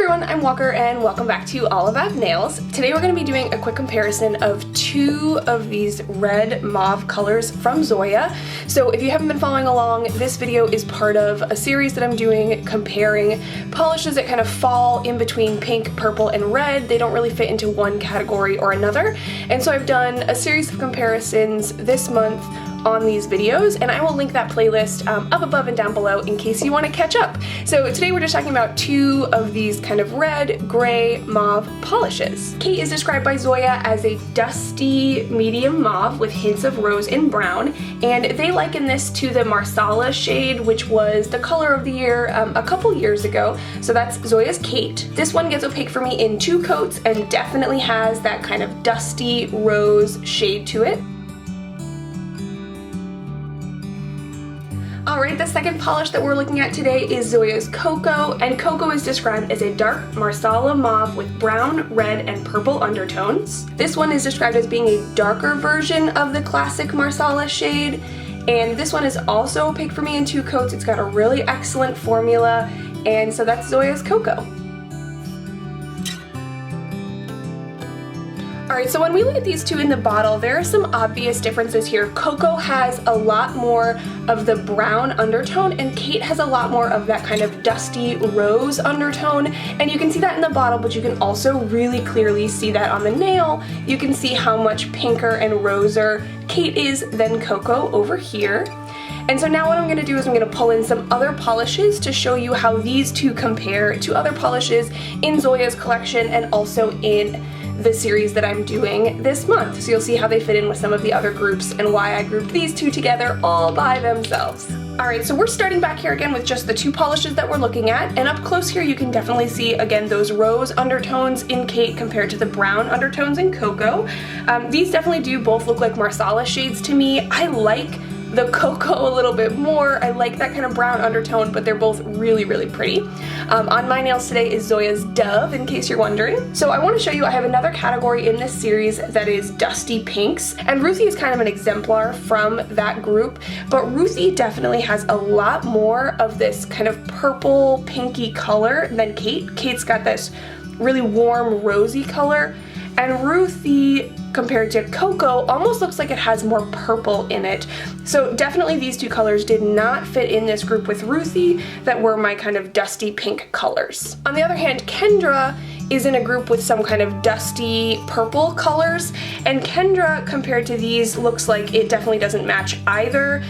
everyone, I'm Walker and welcome back to All About Nails. Today we're going to be doing a quick comparison of two of these red mauve colors from Zoya. So if you haven't been following along, this video is part of a series that I'm doing comparing polishes that kind of fall in between pink, purple, and red. They don't really fit into one category or another. And so I've done a series of comparisons this month on these videos, and I will link that playlist up above and down below in case you want to catch up. So today we're just talking about two of these kind of red, gray, mauve polishes. Kate is described by Zoya as a dusty medium mauve with hints of rose and brown, and they liken this to the Marsala shade, which was the color of the year a couple years ago. So that's Zoya's Kate. This one gets opaque for me in 2 coats and definitely has that kind of dusty rose shade to it. Alright, the second polish that we're looking at today is Zoya's Coco, and Coco is described as a dark Marsala mauve with brown, red, and purple undertones. This one is described as being a darker version of the classic Marsala shade, and this one is also opaque for me in 2 coats. It's got a really excellent formula, and so that's Zoya's Coco. Alright, so when we look at these two in the bottle, there are some obvious differences here. Coco has a lot more of the brown undertone, and Kate has a lot more of that kind of dusty rose undertone, and you can see that in the bottle, but you can also really clearly see that on the nail. You can see how much pinker and roser Kate is than Coco over here. And so now what I'm going to do is I'm going to pull in some other polishes to show you how these two compare to other polishes in Zoya's collection and also in the series that I'm doing this month. So you'll see how they fit in with some of the other groups and why I grouped these two together all by themselves. Alright, so we're starting back here again with just the 2 polishes that we're looking at, and up close here you can definitely see again those rose undertones in Kate compared to the brown undertones in Coco. These definitely do both look like Marsala shades to me. I like the Coco a little bit more. I like that kind of brown undertone, but they're both really, really pretty. On my nails today is Zoya's Dove, in case you're wondering. So I want to show you, I have another category in this series that is dusty pinks, and Ruthie is kind of an exemplar from that group, but Ruthie definitely has a lot more of this kind of purple, pinky color than Kate. Kate's got this really warm, rosy color, and Ruthie, compared to Coco, almost looks like it has more purple in it. So definitely these 2 colors did not fit in this group with Ruthie that were my kind of dusty pink colors. On the other hand, Kendra is in a group with some kind of dusty purple colors, and Kendra compared to these looks like it definitely doesn't match either.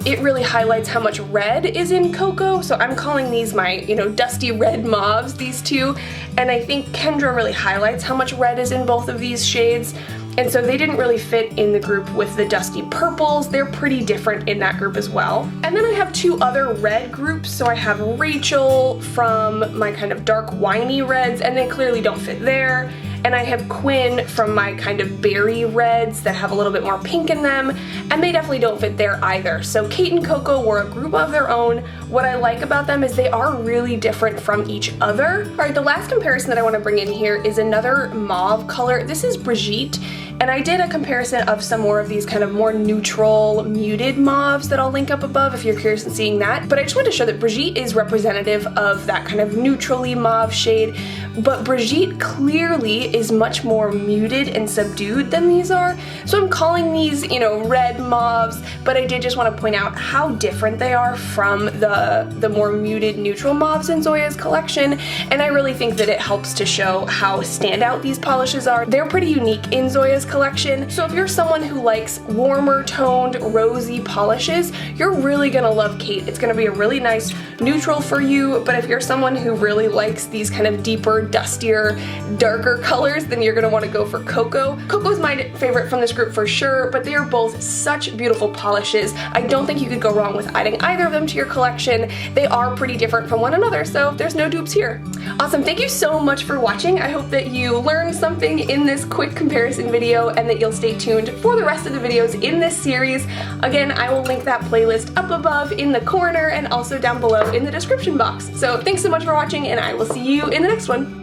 It really highlights how much red is in Coco, so I'm calling these my, dusty red mauves, these two, and I think Kendra really highlights how much red is in both of these shades. And so they didn't really fit in the group with the dusty purples. They're pretty different in that group as well. And then I have 2 other red groups. So I have Rachel from my kind of dark winey reds, and they clearly don't fit there. And I have Quinn from my kind of berry reds that have a little bit more pink in them, and they definitely don't fit there either. So Kate and Coco were a group of their own. What I like about them is they are really different from each other. Alright, the last comparison that I want to bring in here is another mauve color. This is Brigitte, and I did a comparison of some more of these kind of more neutral, muted mauves that I'll link up above if you're curious in seeing that. But I just wanted to show that Brigitte is representative of that kind of neutrally mauve shade, but Brigitte clearly is much more muted and subdued than these are. So I'm calling these, red mauves, but I did just want to point out how different they are from the more muted neutral mauves in Zoya's collection, and I really think that it helps to show how standout these polishes are. They're pretty unique in Zoya's collection, so if you're someone who likes warmer toned, rosy polishes, you're really gonna love Kate. It's gonna be a really nice neutral for you, but if you're someone who really likes these kind of deeper, dustier, darker colors, then you're gonna want to go for Coco. Coco's my favorite from this group for sure, but they are both such beautiful polishes. I don't think you could go wrong with adding either of them to your collection. They are pretty different from one another, so there's no dupes here. Awesome, thank you so much for watching. I hope that you learned something in this quick comparison video and that you'll stay tuned for the rest of the videos in this series. Again, I will link that playlist up above in the corner and also down below in the description box. So thanks so much for watching, and I will see you in the next one.